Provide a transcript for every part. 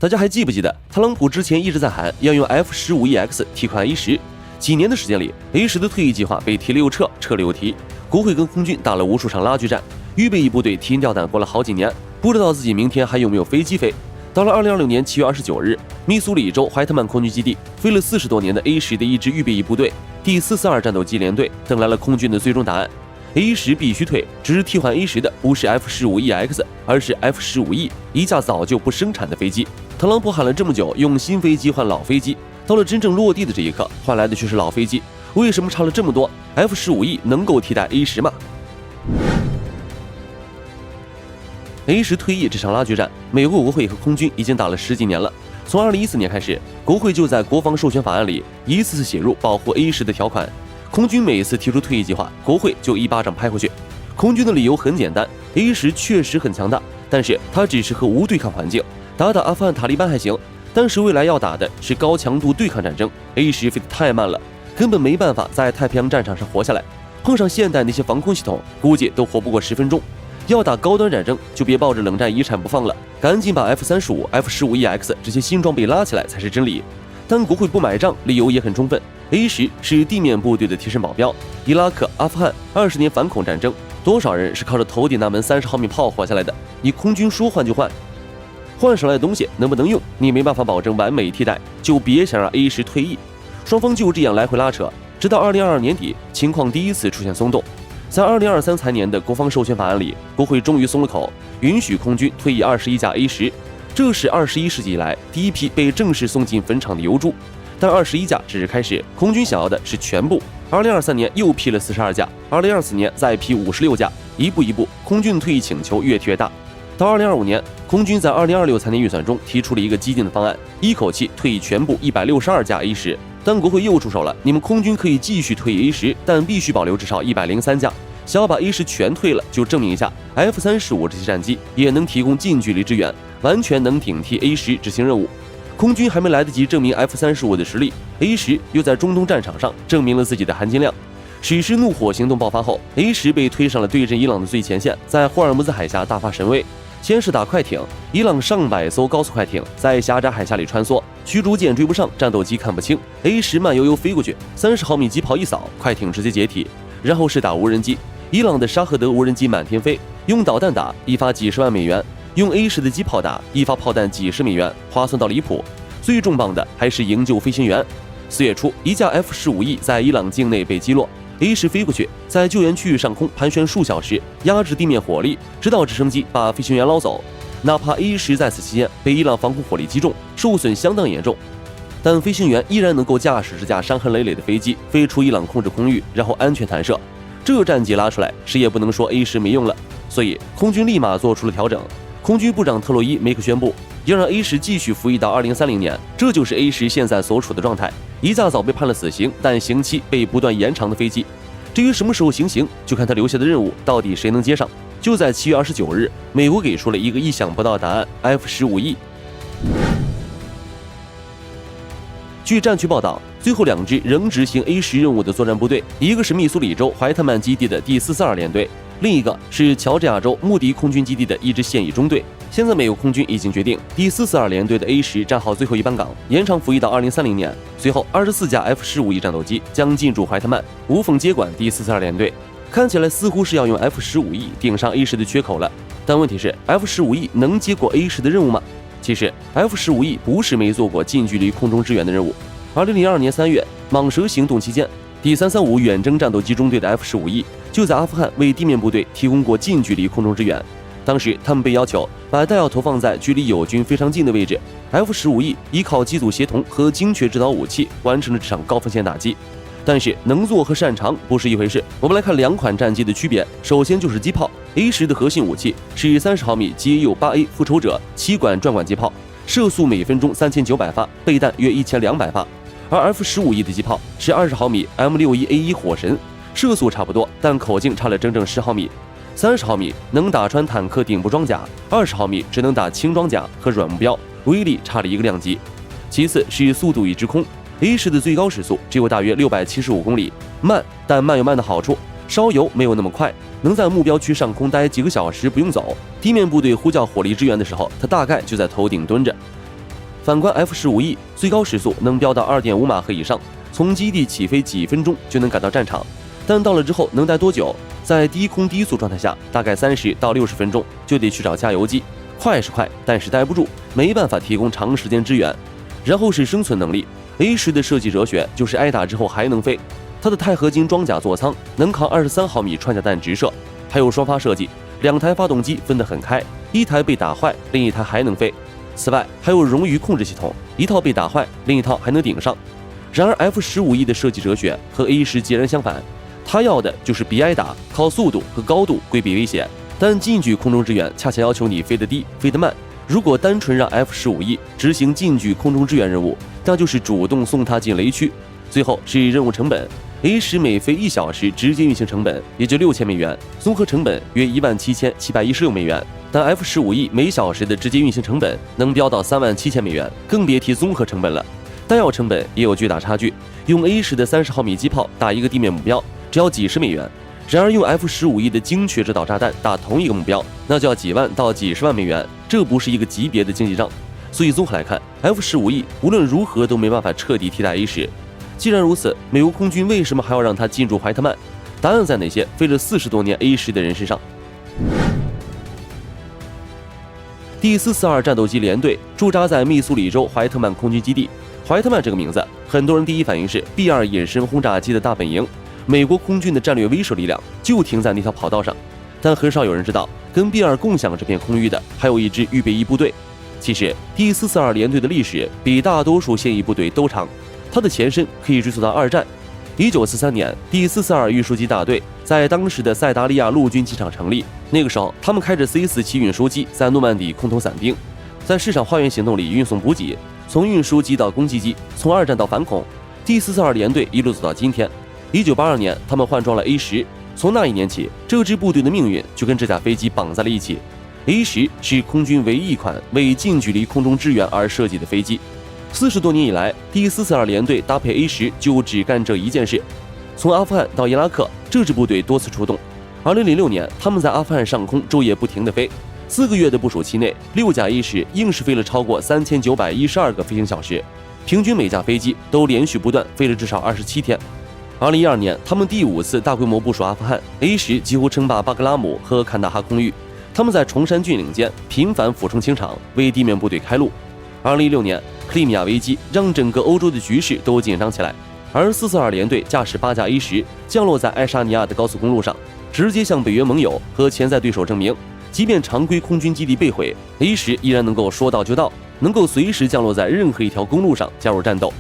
大家還記不記得特朗普之前一直在喊要用 F-15EX 替换 A10，幾年的時間裡 A10的退役計劃被提了又撤，撤了又提，國會跟空軍打了無數場拉锯戰，預備役部隊提心吊膽過了好幾年，不知道自己明天還有沒有飛机飛。到了2026年7月29日，密苏里州怀特曼空軍基地飞了40多年的 A10的一支預備役部隊第442戰鬥機聯隊等來了空軍的最終答案。A10必須退，只是替換 A10的不是 F-15EX， 而是 F-15E， 一架早就不生產的飛機。特朗普喊了這麼久，用新飛機換老飛機，到了真正落地的這一刻，換來的卻是老飛機。為什麼差了這麼多 ？F-15E 能夠替代 A10 嗎？A10 退役這場拉锯戰，美國國會和空軍已經打了10幾年了。從2014年開始，國會就在國防授權法案裡一次次寫入保護 A10 的條款。空軍每次提出退役計劃，國會就一巴掌拍回去。空軍的理由很簡單 ，A10 確實很強大，但是它只適合無對抗環境，打打阿富汗塔利班還行，但是未來要打的是高強度对抗戰爭 ，A10 飞得太慢了，根本沒辦法在太平洋戰場上活下来。碰上现代那些防空系統，估計都活不過10分鐘。要打高端戰爭，就別抱着冷戰遺產不放了，趕緊把 F-35、F-15EX 這些新裝備拉起來才是真理。但國會不買賬，理由也很充分。A10 是地面部队的替身保鏢，伊拉克、阿富汗20年反恐戰爭，多少人是靠着头顶那门30毫米炮活下来的？你空軍說換就換，換上来的東西能不能用，你沒辦法保證完美替代，就別想讓 A10 退役。雙方就這樣來回拉扯，直到2022年底，情況第一次出現鬆動。在2023財年的國防授權法案裡，國會終於鬆了口，允許空軍退役21架 A10，這是21世紀以來第一批被正式送進墳場的疣豬。但21架只是開始，空軍想要的是全部。2023年又批了42架，2024年再批56架，一步一步，空軍退役請求越提越大。到2025年，空軍在2026財年預算中提出了一個激進的方案，一口氣退役全部162架 A10。但國會又出手了，你們空軍可以繼續退役 A10，但必須保留至少103架。想要把 A10 全退了，就證明一下 F-35這些戰機也能提供近距離支援，完全能頂替 A10執行任務。空軍還沒來得及證明 F-35的實力 ，A10又在中東戰場上證明了自己的含金量。史詩怒火行動爆發後 ，A10被推上了对阵伊朗的最前線，在霍爾木兹海峡大发神威。先是打快艇，伊朗上百艘高速快艇在狹窄海峡裡穿梭，驅逐艦追不上，戰鬥機看不清 ，A10慢悠悠飛過去，30毫米機炮一掃，快艇直接解體。然後是打無人機，伊朗的沙赫德無人機滿天飛，用導彈打，一發幾10萬美元。用 A10的機炮打，一發炮彈幾10美元，划算到離譜。最重磅的還是營救飛行員。4月初，一架 F-15E 在伊朗境內被擊落 ，A10飛過去，在救援區域上空盤旋數小時，壓制地面火力，直到直升機把飛行員撈走。哪怕 A10在此期間被伊朗防空火力擊中，受損相當嚴重，但飛行員依然能夠駕駛這架傷痕累累的飛機飛出伊朗控制空域，然後安全彈射。這戰績拉出來，誰也不能說 A10沒用了。所以空軍立馬做出了調整。空軍部長特洛伊梅克宣布，要讓 A10繼續服役到2030年，這就是 A10現在所處的狀態，一架早被判了死刑，但刑期被不斷延長的飛機。至於什麼時候行刑，就看他留下的任務到底誰能接上。就在7月29日，美國給出了一個意想不到的答案 ：F-15E。據戰區報道，最後2支仍執行 A10任務的作戰部隊，一個是密蘇里州懷特曼基地的第442聯隊。另一個是喬治亞州穆迪空軍基地的一支現役中隊。現在美國空軍已經決定，第442聯隊的 A10站好最後一班崗，延長服役到2030年。隨後24架 F-15E 戰鬥機將進駐懷特曼，無縫接管第442聯隊。看起來似乎是要用 F-15E 頂上 A10的缺口了。但問題是 F-15E 能接過 A10的任務嗎？其實 F-15E 不是沒做過近距離空中支援的任務。2002年3月，蟒蛇行動期間，第335遠征戰鬥機中隊的 F-15E 就在阿富汗為地面部隊提供過近距離空中支援。當時他們被要求把彈藥投放在距離友軍非常近的位置 ，F-15E 依靠機組協同和精確制導武器完成了這場高風險打擊。但是能做和擅長不是一回事。我們來看2款戰機的區別。首先就是機炮 ，A10的核心武器是30毫米 GAU-8A 復仇者7管轉管機炮，射速每分鐘3900發，備彈約1200發。而 F-15E 的機炮是20毫米 M61A1 火神，射速差不多，但口徑差了整整10毫米。30毫米能打穿坦克頂部裝甲，20毫米只能打輕裝甲和軟目標，威力差了一個量級。其次是速度與制空 ，A10的最高時速只有大約675公里，慢，但慢有慢的好處，燒油沒有那麼快，能在目標區上空待幾個小時不用走。地面部隊呼叫火力支援的時候，它大概就在頭頂蹲着。反觀 F-15E 最高時速能飆到 2.5 馬赫以上，從基地起飛幾分鐘就能趕到戰場，但到了之後能待多久？在低空低速狀態下，大概30到60分鐘就得去找加油機。快是快，但是待不住，沒辦法提供長時間支援。然後是生存能力 ，A10的設計哲學就是挨打之後還能飛。它的鈦合金裝甲座艙能扛23毫米穿甲彈直射，還有雙發設計，2台發動機分得很開，一台被打壞，另一台還能飛。此外還有冗餘控制系統，一套被打壞，另一套還能頂上。然而 F-15E 的設計哲學和 A10截然相反，它要的就是别挨打，靠速度和高度規避危險。但近距空中支援恰恰要求你飛得低，飛得慢。如果单純让 F-15E 執行近距空中支援任務，那就是主動送它進雷区。最後是任務成本。A10每飛1小時直接運行成本也就6000美元，綜合成本約17716美元。但 F-15E 每小時的直接運行成本能飆到37000美元，更別提綜合成本了。彈藥成本也有巨大差距，用 A10的30毫米機炮打一個地面目標只要幾十美元，然而用 F-15E 的精確制導炸彈打同一個目標，那就要幾萬到幾十萬美元，這不是一個級別的經濟賬。所以綜合來看 ，F-15E 無論如何都沒辦法徹底替代 A10。既然如此，美國空軍為什麼還要讓他進駐懷特曼？答案在那些飛了40多年 A10的人身上。第442戰鬥機聯隊駐紮在密蘇里州懷特曼空軍基地。懷特曼這個名字，很多人第一反應是 B-2隱身轟炸機的大本營，美國空軍的戰略威懾力量就停在那條跑道上。但很少有人知道，跟 B-2共享這片空域的還有一支預備役部隊。其實，第442聯隊的歷史比大多數現役部隊都長。它的前身可以追溯到二戰。1943年，第442運輸機大隊在當時的塞達利亞陸軍機場成立。那個時候，他們開着 C-47運輸機在諾曼底空投散兵，在市場花園行動裡運送補給，從運輸機到攻擊機，從二戰到反恐。第442聯隊一路走到今天。1982年，他們換裝了 A10，從那一年起，這支部隊的命運就跟這架飛機綁在了一起。A10是空軍唯一一款為近距離空中支援而設計的飛機。40多年以來，第442聯隊搭配 A10就只幹這一件事。從阿富汗到伊拉克，這支部隊多次出動。2006年，他們在阿富汗上空晝夜不停地飛，4個月的部署期內，6架 A10硬是飛了超過3912個飛行小時，平均每架飛機都連續不斷飛了至少27天。2012年，他們第5次大規模部署阿富汗 ，A10幾乎稱霸巴格拉姆和坎大哈空域。他們在崇山峻嶺間頻繁俯衝清場，為地面部隊開路。2016年，克里米亞危機讓整個歐洲的局勢都緊張起來，而442聯隊駕駛8架 A10降落在愛沙尼亞的高速公路上，直接向北約盟友和潛在對手證明，即便常規空軍基地被毀 ，A10依然能夠說到就到，能夠隨時降落在任何一條公路上加入戰鬥。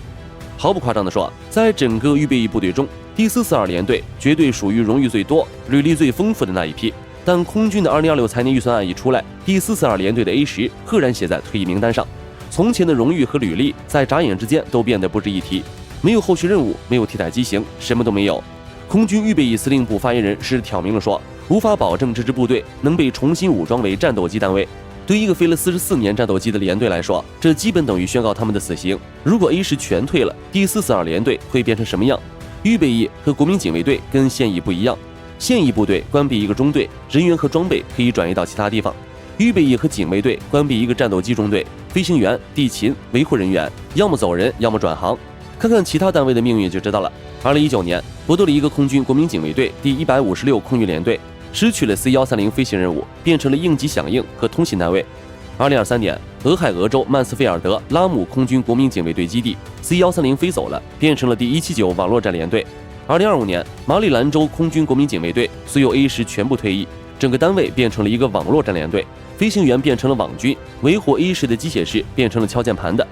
毫不誇張地說，在整個預備役部隊中，第442聯隊絕對屬於榮譽最多、履歷最豐富的那一批。但空軍的2026財年預算案一出來，第442聯隊的 A10赫然寫在退役名單上。從前的榮譽和履歷在眨眼之間都變得不值一提，沒有後續任務，沒有替代機型，什麼都沒有。空軍預備役司令部發言人是挑明了說，無法保證這支部隊能被重新武裝為戰鬥機單位。對一個飛了44年戰鬥機的聯隊來說，這基本等於宣告他們的死刑。如果 A10全退了，第442聯隊會變成什麼樣？預備役和國民警衛隊跟現役不一樣，現役部隊關閉一個中隊，人員和裝備可以轉移到其他地方。預備役和警衛隊關閉一個戰鬥機中隊，飛行員、地勤、維護人員要麼走人，要麼轉行。看看其他單位的命運就知道了。2019年，博多黎各空軍國民警衛隊第156空域聯隊失去了 C-130飛行任務，變成了應急響應和通信單位。2023年，俄亥俄州曼斯菲爾德拉姆空軍國民警卫队基地 C-130飞走了，变成了第179網絡戰聯隊。2025年，馬里蘭州空軍國民警衛隊所有 A10全部退役，整個單位變成了一個網絡戰聯隊。飛行員變成了網軍，維護 A10的機械師變成了敲鍵盤的。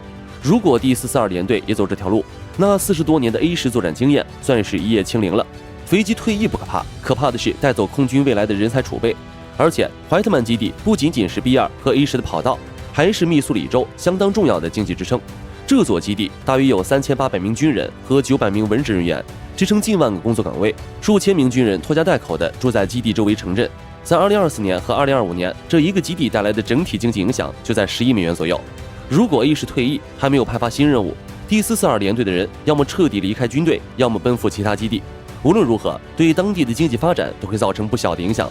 如果第442聯隊也走這條路，那40多年的 A10作戰經驗算是一夜清零了。飛機退役不可怕，可怕的是帶走空軍未來的人才儲備。而且懷特曼基地不僅僅是 B-2和 A10的跑道，還是密蘇里州相當重要的經濟支撐。這座基地大約有3800名軍人和900名文職人員，支撐近萬個工作崗位，數千名軍人拖家帶口地住在基地周圍城鎮。在2024年和2025年，這一個基地帶來的整體經濟影響就在10億美元左右。如果 A10退役，還沒有派發新任務，第442聯隊的人要麼徹底離開軍隊，要麼奔赴其他基地。無論如何，對當地的經濟發展都會造成不小的影響。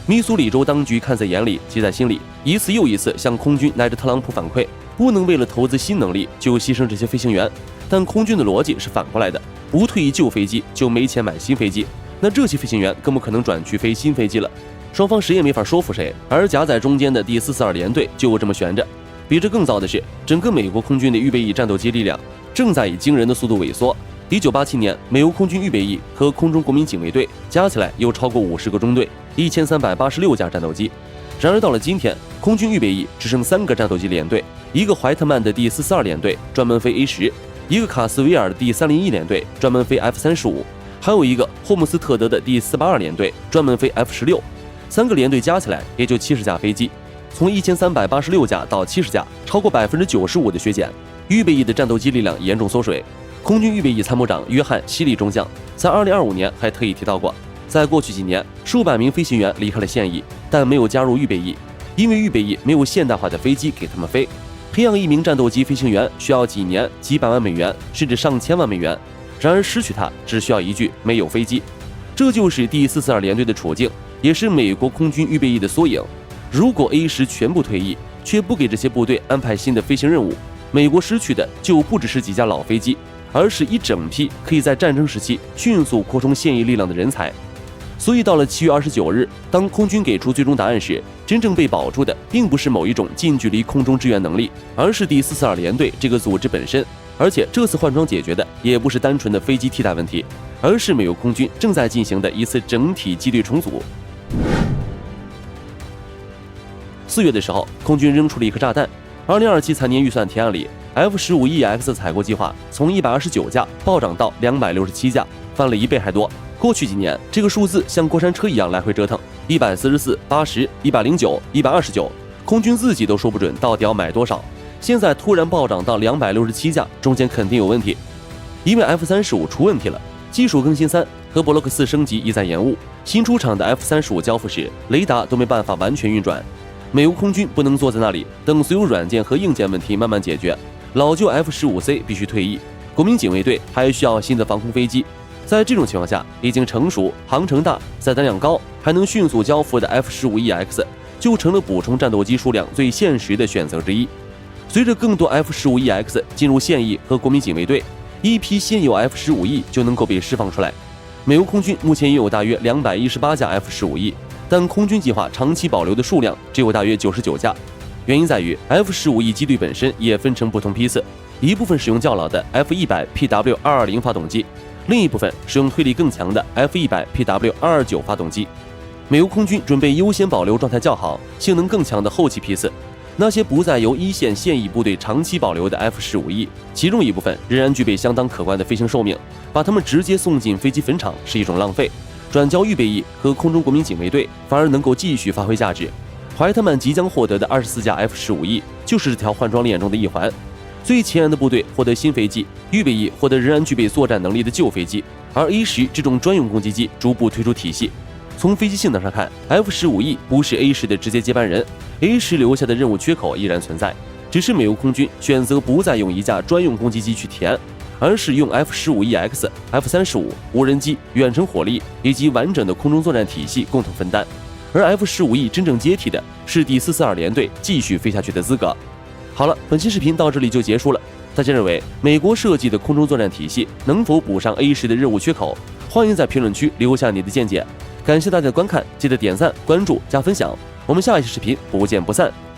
密蘇里州當局看在眼裡，記在心裡，一次又一次向空軍乃至特朗普反饋，不能為了投資新能力就犧牲這些飛行員。但空軍的邏輯是反過來的，不退役舊飛機就沒錢買新飛機，那這些飛行員更不可能轉去飛新飛機了。雙方誰也沒法說服誰，而夾在中間的第442聯隊就這麼懸着。比這更糟的是，整個美国空軍的預備役戰鬥機力量正在以驚人的速度萎縮。1987年，美國空軍預備役和空中國民警衛隊加起來有超過50個中队，1386架戰鬥機。然而到了今天，空軍預備役只剩3個戰鬥機联隊，一個懷特曼的第442聯隊專門飛 A10，一個卡斯维爾的第301聯隊專門飛 F-35，還有一個霍姆斯特德的第482聯隊專門飛 F-16，3個聯隊加起來也就70架飛機，從1386架到70架，超過95%的削減。預備役的戰鬥機力量嚴重縮水。空軍預備役參謀長約翰·希利中將在2025年還特意提到過，在過去幾年，數百名飛行員離開了現役，但沒有加入預備役，因為預備役沒有現代化的飛機給他們飛。培養一名戰鬥機飛行員需要幾年、幾百萬美元，甚至上千萬美元。然而失去它只需要一句“沒有飛機”。這就是第442聯隊的處境，也是美國空軍預備役的縮影。如果 A10全部退役，卻不給這些部隊安排新的飛行任務，美國失去的就不只是幾架老飛機，而是一整批可以在戰爭時期迅速擴充现役力量的人才。所以到了7月29日，當空軍給出最終答案時，真正被保住的並不是某一種近距離空中支援能力，而是第442聯隊這個組織本身。而且這次換裝解決的也不是單純的飛機替代問題，而是美國空軍正在進行的一次整體紀律重組。4月的时候，空軍扔出了一顆炸彈。2027財年預算提案裡，F-15EX 採購計劃從129架暴漲到267架，翻了1倍還多。過去幾年，這個數字像過山車一樣來回折騰，144、80、109、129，空軍自己都說不準到底要買多少。現在突然暴漲到267架，中間肯定有問題。因為 F-35出問題了，技術更新3和Block 4升級一再延誤，新出廠的 F-35交付時，雷達都沒辦法完全運轉。美國空軍不能坐在那裡等所有軟件和硬件問題慢慢解決，老舊 F-15C 必須退役，國民警衛隊還需要新的防空飛機。在這種情況下，已經成熟、航程大、載彈量高，還能迅速交付的 F-15EX 就成了補充戰鬥機數量最現實的選擇之一。隨着更多 F-15EX 進入現役和國民警衛隊，一批現有 F-15E 就能夠被釋放出来。美國空軍目前擁有大約218架 F-15E，但空軍計劃長期保留的數量只有大約99架。原因在於 F-15E 機队本身也分成不同批次，一部分使用較老的 F-100PW220 發動機，另一部分使用推力更強的 F-100PW229 發動機。美國空軍準備優先保留狀態較好、性能更強的後期批次。那些不再由一線現役部隊長期保留的 F-15E， 其中一部分仍然具備相當可觀的飛行壽命，把它們直接送進飛機墳場是一種浪費，轉交預備役和空中國民警衛隊反而能夠繼續發揮價值。懷特曼即將獲得的24架 F-15E 就是這條換裝鏈中的一環。最前沿的部隊獲得新飛機，預備役獲得仍然具備作戰能力的舊飛機，而 A10這種專用攻擊機逐步退出體系。從飛機性能上看 ，F-15E 不是 A10的直接接班人。A10留下的任務缺口依然存在，只是美國空軍選擇不再用一架专用攻擊機去填，而是用 F-15EX、F-35、無人機、遠程火力以及完整的空中作戰體系共同分擔。而 F-15E 真正接替的是第442聯隊繼續飛下去的資格。好了，本期視頻到這裡就結束了。大家認為美國設計的空中作戰體系能否補上 A10的任務缺口？歡迎在評論區留下你的見解。感謝大家的觀看，記得點讚、關注、加分享。我們下一期視頻不見不散。